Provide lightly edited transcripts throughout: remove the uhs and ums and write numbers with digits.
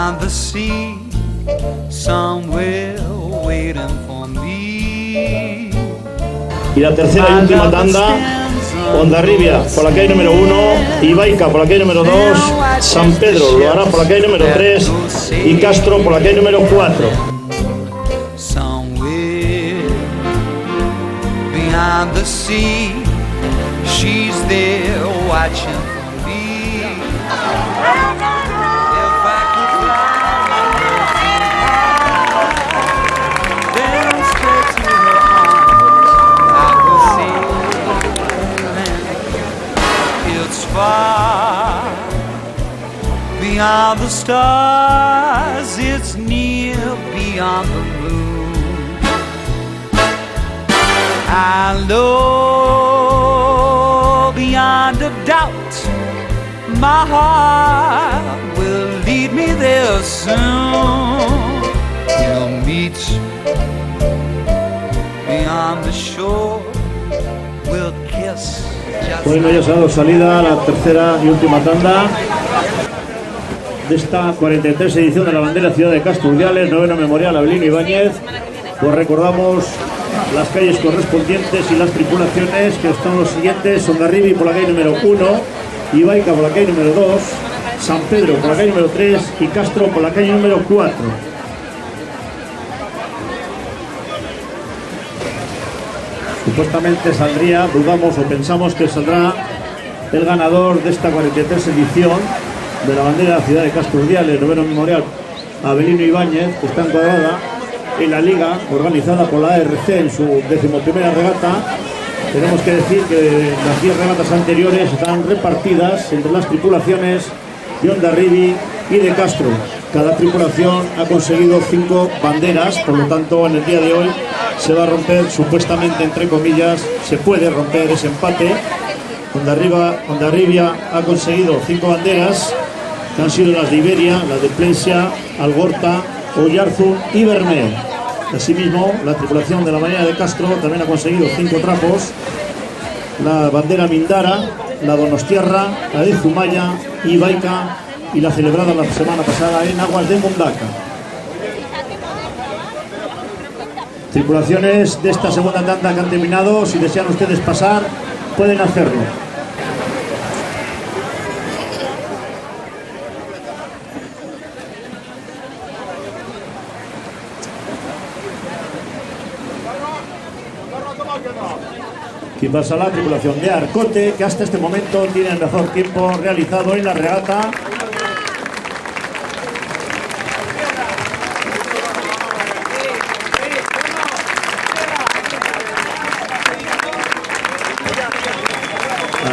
beyond the sea, somewhere waiting for me. Y la tercera y última tanda, Hondarribia por la calle número 1, Ibaica por la calle número 2, San Pedro lo hará por la calle número 3 y Castro por la calle número 4. Somewhere beyond the sea, she's there watching for me. If I could fly then straight to her arms, I could see it's far beyond the stars, it's near beyond the moon. I know beyond a doubt my heart will lead me there soon. We'll meet beyond the shore, we'll kiss. Bueno, ya se ha dado salida a la tercera y última tanda de esta 43 edición de la bandera Ciudad de Castro Urdiales, noveno memorial Avelino Ibáñez. Pues recordamos las calles correspondientes y las tripulaciones, que están los siguientes: Hondarribia por la calle número 1, Ibaica por la calle número 2, San Pedro por la calle número 3 y Castro por la calle número 4. Supuestamente saldría, dudamos o pensamos que saldrá el ganador de esta 43 edición de la bandera de la Ciudad de Castro Urdiales, noveno memorial Avelino Ibáñez, que está encuadrada en la liga organizada por la ARC en su 11ª regata. Tenemos que decir que las 10 regatas anteriores están repartidas entre las tripulaciones de Hondarribia y de Castro. Cada tripulación ha conseguido 5 banderas, por lo tanto en el día de hoy se va a romper, supuestamente entre comillas, se puede romper ese empate. Hondarribia ha conseguido 5 banderas, que han sido las de Iberia, las de Plencia, Algorta, Oyarzun y Bermeo. Asimismo, la tripulación de la Marina de Castro también ha conseguido 5 trapos: la bandera Mindara, la Donostiarra, la de Zumaya, Ibaica y la celebrada la semana pasada en Aguas de Mundaca. Tripulaciones de esta segunda tanda que han terminado, si desean ustedes pasar, pueden hacerlo. Aquí pasa la tripulación de Arcote, que hasta este momento tiene el mejor tiempo realizado en la regata.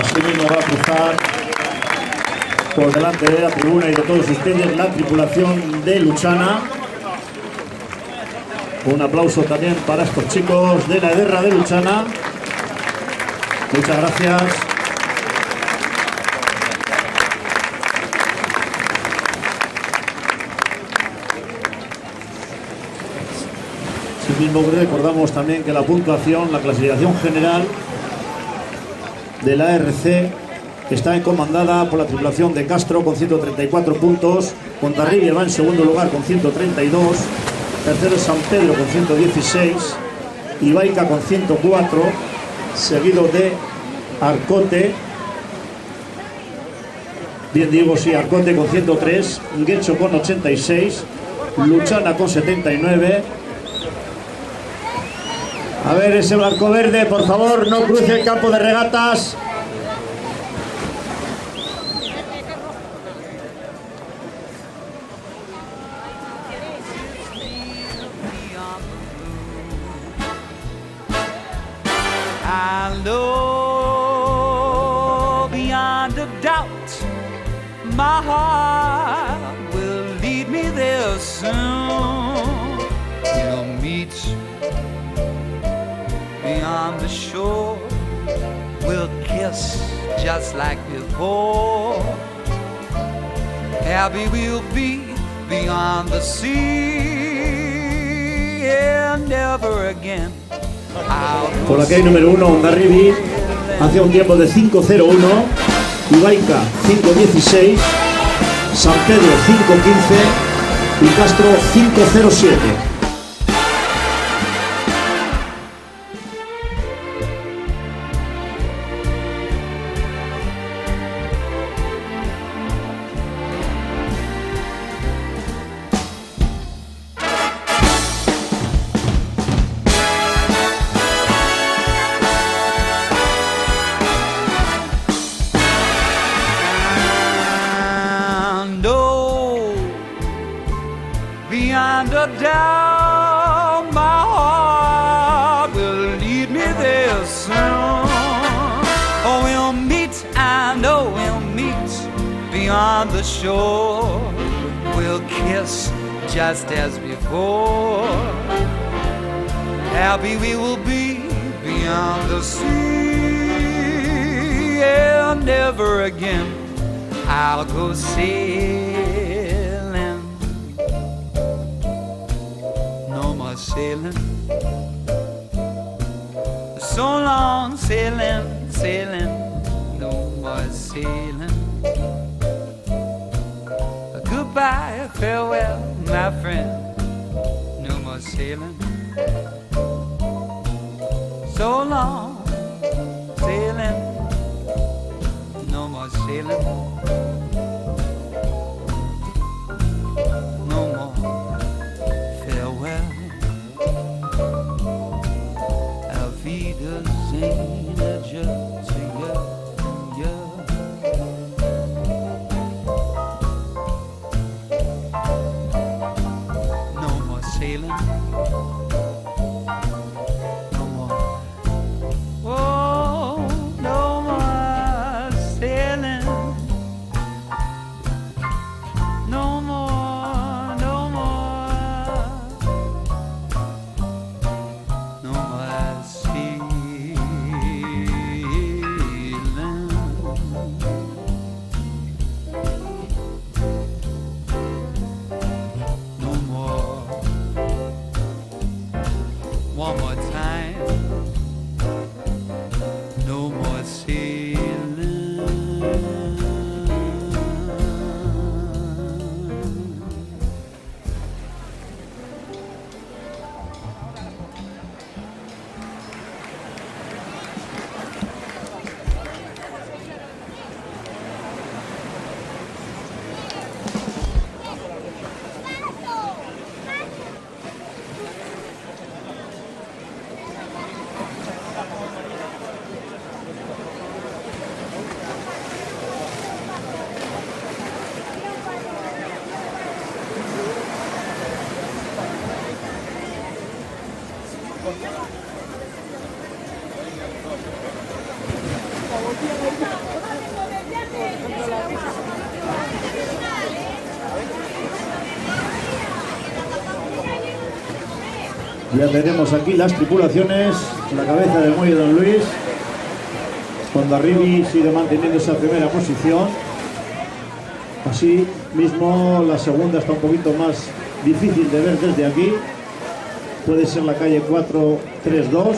Asimismo va a cruzar por delante de la tribuna y de todos ustedes la tripulación de Luchana. Un aplauso también para estos chicos de la Ederra de Luchana. Muchas gracias. Asimismo, recordamos también que la puntuación, la clasificación general de la ARC está encomandada por la tripulación de Castro con 134 puntos. Hondarribia va en segundo lugar con 132. Tercero es San Pedro con 116. Ibaica con 104. Seguido de Arcote. Bien digo, sí, Arcote con 103. Guecho con 86. Luchana con 79. A ver, ese barco verde, por favor, no cruce el campo de regatas. I know beyond a doubt my heart will lead me there soon. We'll meet beyond the shore, we'll kiss just like before. Happy we'll be beyond the sea, and never again. Por la calle número 1, Hondarribia hacia un tiempo de 5:01, Ibaica 5:16, San Pedro 5:15, y Castro 507. Beyond a doubt, my heart will lead me there soon. Oh, we'll meet, I know we'll meet beyond the shore. We'll kiss just as before. Happy we will be beyond the sea. Yeah, never again I'll go sailing. No more sailing. So long sailing, sailing. No more sailing. Goodbye, farewell, my friend. No more sailing. So long sailing. No more sailing. No more farewell. Auf Wiedersehen, adieu to you, you. No more sailing. No more. Oh, no more sailing. No more, no more. No more sailing. No more. One more time. No more sailing. Ya tenemos aquí las tripulaciones, la cabeza del muelle Don Luis. Hondarribia sigue manteniendo esa primera posición. Así mismo la segunda está un poquito más difícil de ver desde aquí. Puede ser la calle 432.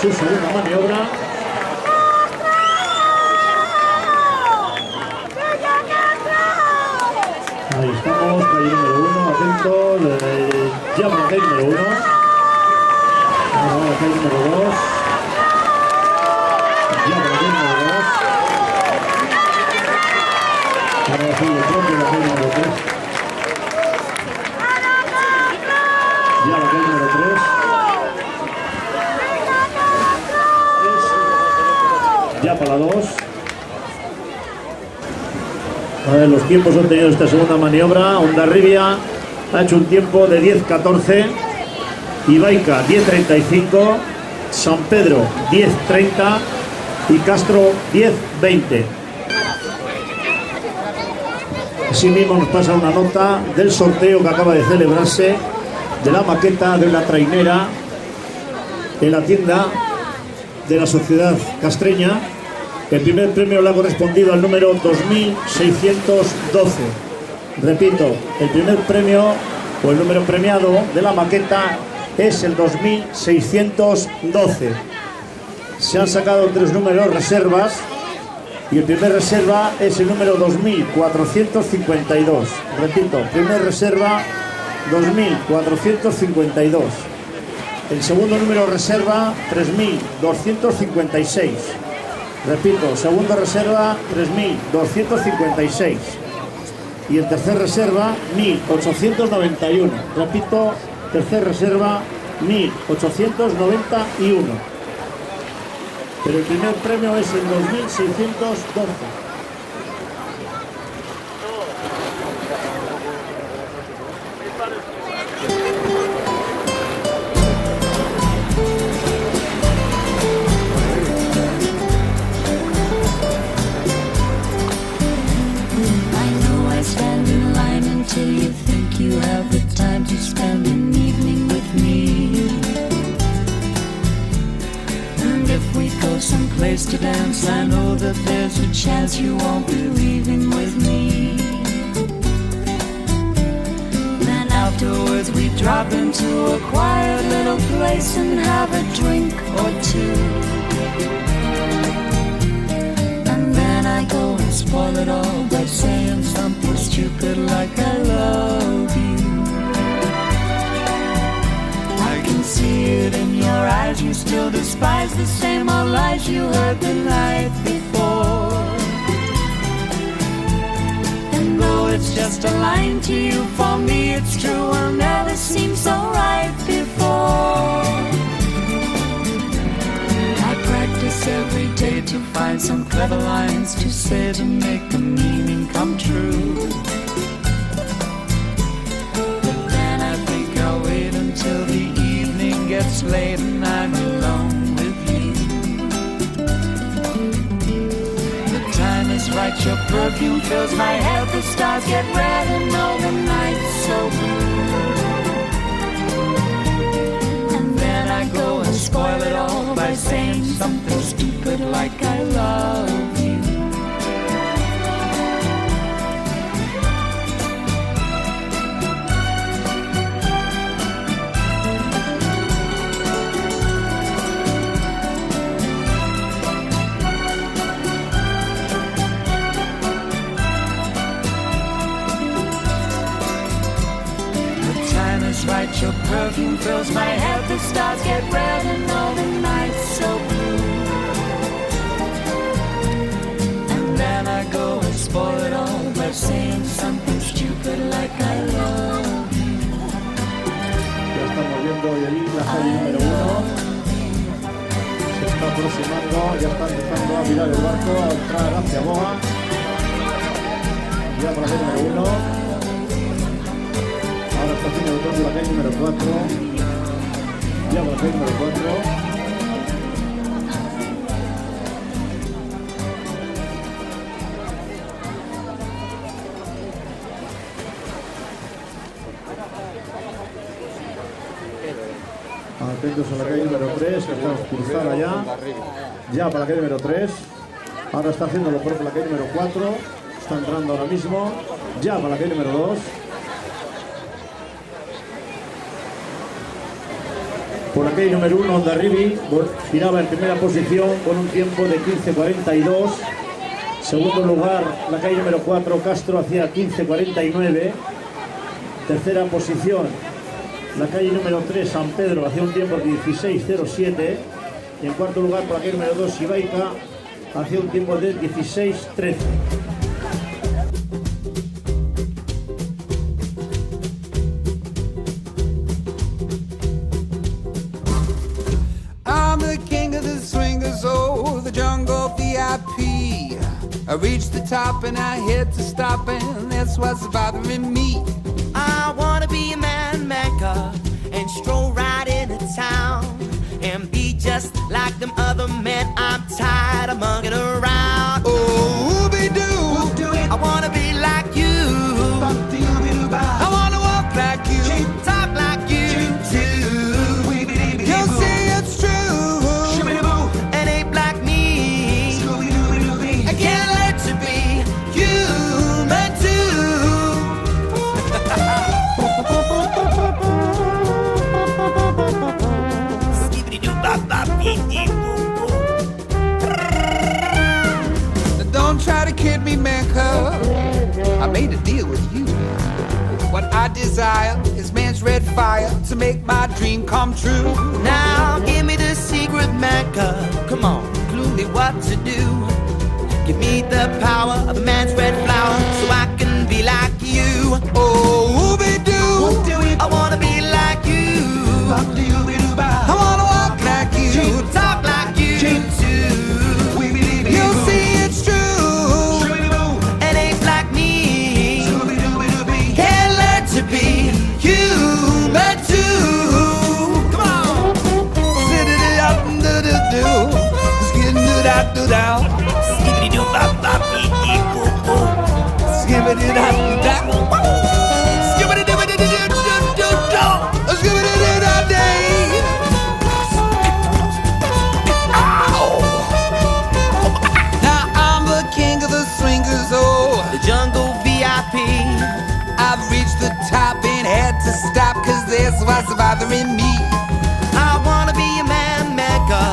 Su segunda maniobra. Ahí estamos, calle número 1, atento, llama a la calle número 1. Vamos a la calle número 2. Llama a la calle número 2. Ahora sí, el propio de la calle número 3. Ya la calle número 3. Ya para la 2. A ver, los tiempos obtenidos esta segunda maniobra. Hondarribia ha hecho un tiempo de 10.14, Ibaica 10.35, San Pedro 10.30 y Castro 10.20. Asimismo nos pasa una nota del sorteo que acaba de celebrarse de la maqueta de una trainera en la tienda de la Sociedad Castreña. El primer premio le ha correspondido al número 2612. Repito, el primer premio o el número premiado de la maqueta es el 2612. Se han sacado 3 números reservas y el primer reserva es el número 2452. Repito, primer reserva 2452. El segundo número reserva 3256. Repito, segunda reserva 3256. Y el tercer reserva 1891. Repito, tercer reserva 1891. Pero el primer premio es el 2612. Till you think you have the time to spend an evening with me. And if we go someplace to dance, I know that there's a chance you won't be leaving with me. Then afterwards we drop into a quiet little place and have a drink or two. And then I go and spoil it all by saying something stupid like I love you. I can see it in your eyes, you still despise the same old lies you heard the night before. And though it's just a line to you, for me it's true, will never seem so right before. I practice every day to find some clever lines to say to make the meaning come true. But then I think I'll wait until the evening gets late and I'm alone with you. The time is right, your perfume fills my head, the stars get red and all the night's so blue. And then I go and spoil it all by saying something stupid like I love you. Right, your perfume fills my head, the stars get red and all the night's so blue. And then I go and spoil it all by saying something stupid like I love you. Ya estamos viendo hoy ahí la calle número 1. Se está aproximando, ya está empezando a mirar el barco, a entrar hacia Boga. Ya por la calle número 1. Ahora está haciendo el toque de la calle número 4. Ya por la calle número 4. Atentos a la calle número 3, que está cruzada ya. Ya para la calle número 3. Ahora está haciendo lo propio la calle número 4. Está entrando ahora mismo. Ya para la calle número 2. Por la calle número 1, Hondarribia giraba en primera posición con un tiempo de 15.42. Segundo lugar, la calle número 4, Castro, hacía 15.49. Tercera posición, la calle número 3, San Pedro, hacía un tiempo de 16.07. Y en cuarto lugar, por la calle número 2, Ibaica, hacía un tiempo de 16.13. I reached the top and I hit to stop, and that's what's bothering me. I wanna be a man maker and stroll right into town and be just like them other men. I'm tired of mugging around. Oh, ooby-doo, I wanna be like you. I wanna walk like you, Talk like you too. you'll see it's true. And ain't like me. I can't learn to be human too. Now don't try to kid me, man, cuz I made a deal with you. What I desire is man's red fire to make my dream come true. Now give me the secret maker. Come on, clue me what to do. Give me the power of a man's red flower so I can be like you. Oh, ooby-doo, I wanna be like you. I wanna walk like you, Talk like you too. you'll see it's true. And ain't like me. Can't learn to be human too. Come on. Do-do-do-do-do-do. Skid-do-da-do-dow. Skibbity-doo-bop-bop-dee-dee-boo-boo. Skibbity-da-do-da. Skibbity-doo-bity-doo-doo-doo-doo. Skibbity-da-da-day. Ow! Now I'm the king of the swingers, oh. The jungle VIP. I've reached the top and had to stop, cause this was bothering me. I wanna be a man maker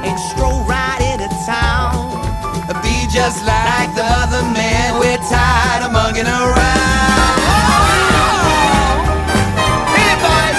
and stroll right into town. Be just like the other man, we're tired of mugging around. Hey, boys.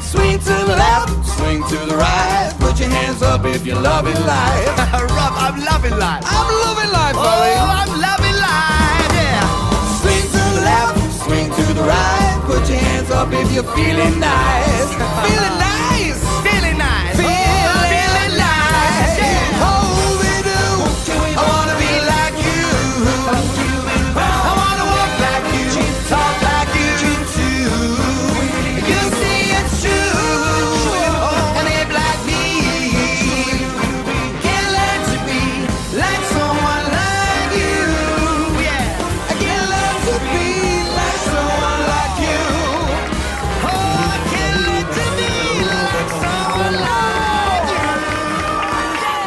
Swing to the left, swing to the right. Put your hands up if you're loving life. Rob, I'm loving life. I'm loving life, Oh, buddy. I'm loving life, yeah. Swing to the left, swing to the right. Put your hands up if you're feeling nice. Feeling nice. Feeling nice. Feeling nice. Yeah. Oh, we do. I wanna be like you. I wanna walk like you, talk like you too. You see it's true, and ain't like me. Can't learn to be Like someone like you. yeah. I can't learn to be like someone like you. Oh, I can't learn to be like someone like you.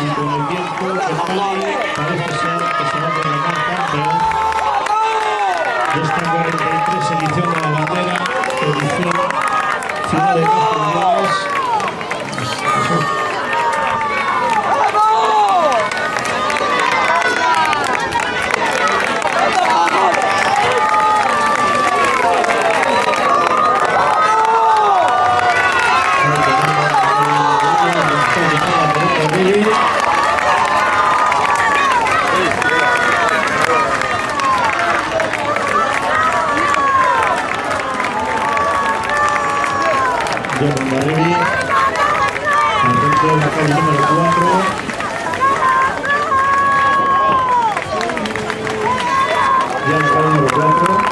Y con el tiempo, el Cali parece ser que se va a proclamar campeón de esta 43 edición de la bandera, edición Ciudad de Casturdiales. John Barrevi, al frente de la calle número 4. Ya en la calle número 4.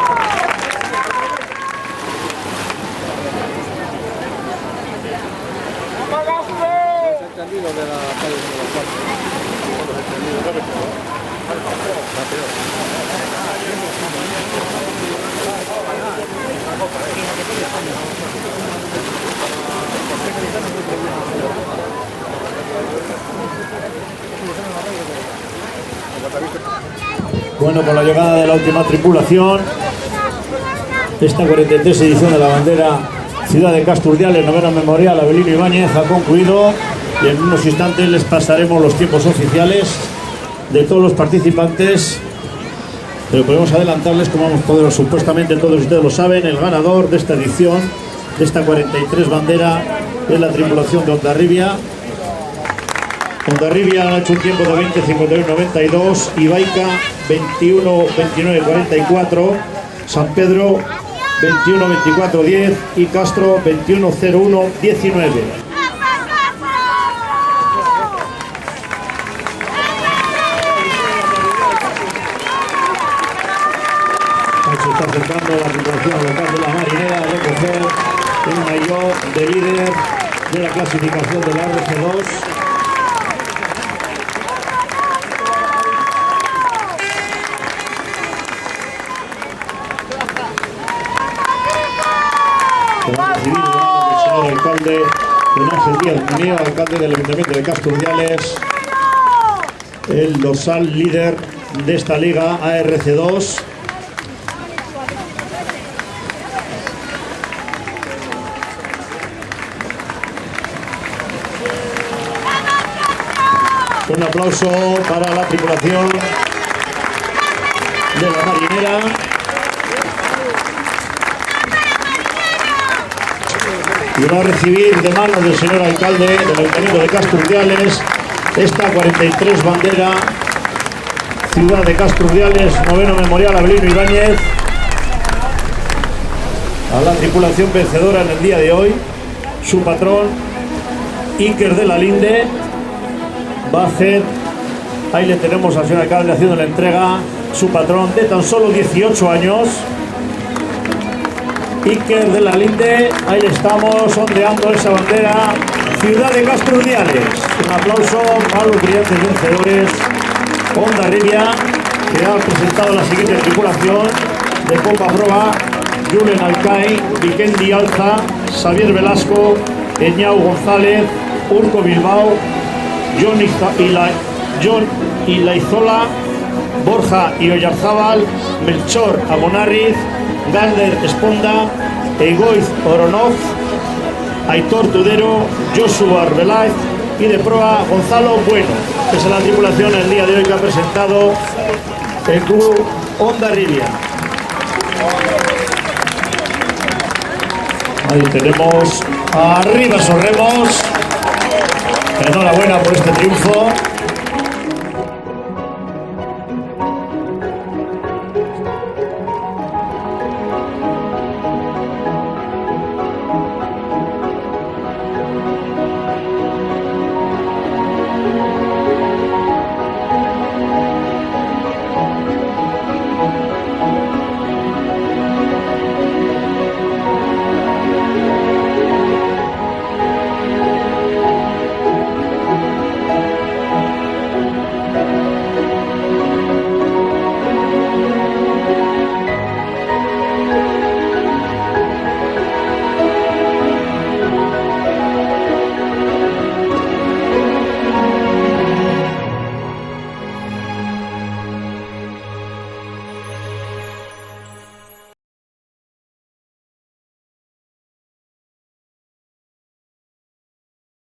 Bueno, con la llegada de la última tripulación, esta 43 edición de la bandera Ciudad de Casturdiales, novena memorial Avelino Ibáñez, ha concluido y en unos instantes les pasaremos los tiempos oficiales de todos los participantes, pero podemos adelantarles, como todos, supuestamente todos ustedes lo saben, el ganador de esta edición, de esta 43 bandera, es la tripulación de Hondarribia. Hondarribia ha hecho un tiempo de 20:51:92, Ibaica 21:29:44, San Pedro 21-24-10 y Castro 21-01-19. Se está acercando la tripulación local de la Marinera a recoger el maillot de líder de la clasificación de la RC2. Para recibir el señor alcalde don Ángel Díaz Munía, alcalde del Ayuntamiento de Castro Urdiales, el dorsal líder de esta liga ARC2. Un aplauso para la tripulación de la Marinera. Y va a recibir de manos del señor alcalde del Ayuntamiento de Castro Urdiales esta 43 bandera Ciudad de Castro Urdiales, noveno memorial Abelino Ibáñez, a la tripulación vencedora en el día de hoy. Su patrón Iker de la Linde va a hacer, ahí le tenemos al señor alcalde haciendo la entrega, su patrón de tan solo 18 años, Iker de la Linde. Ahí estamos ondeando esa bandera Ciudad de Castro Urdiales. Un aplauso a los brillantes vencedores. Hondarribia, que ha presentado la siguiente tripulación de Copa Proa: Julen Alcai, Vikendi Alza, Xavier Velasco, Eñau González, Urco Bilbao, John Ilaizola, Borja Ioyarzábal, Melchor Amonarriz, Galder Esponda, Egoiz Oronoz, Aitor Tudero, Joshua Arbeláez y de proa Gonzalo Bueno. Esa es la tripulación el día de hoy que ha presentado el club Hondarribia. Ahí tenemos arriba esos remos. Enhorabuena por este triunfo.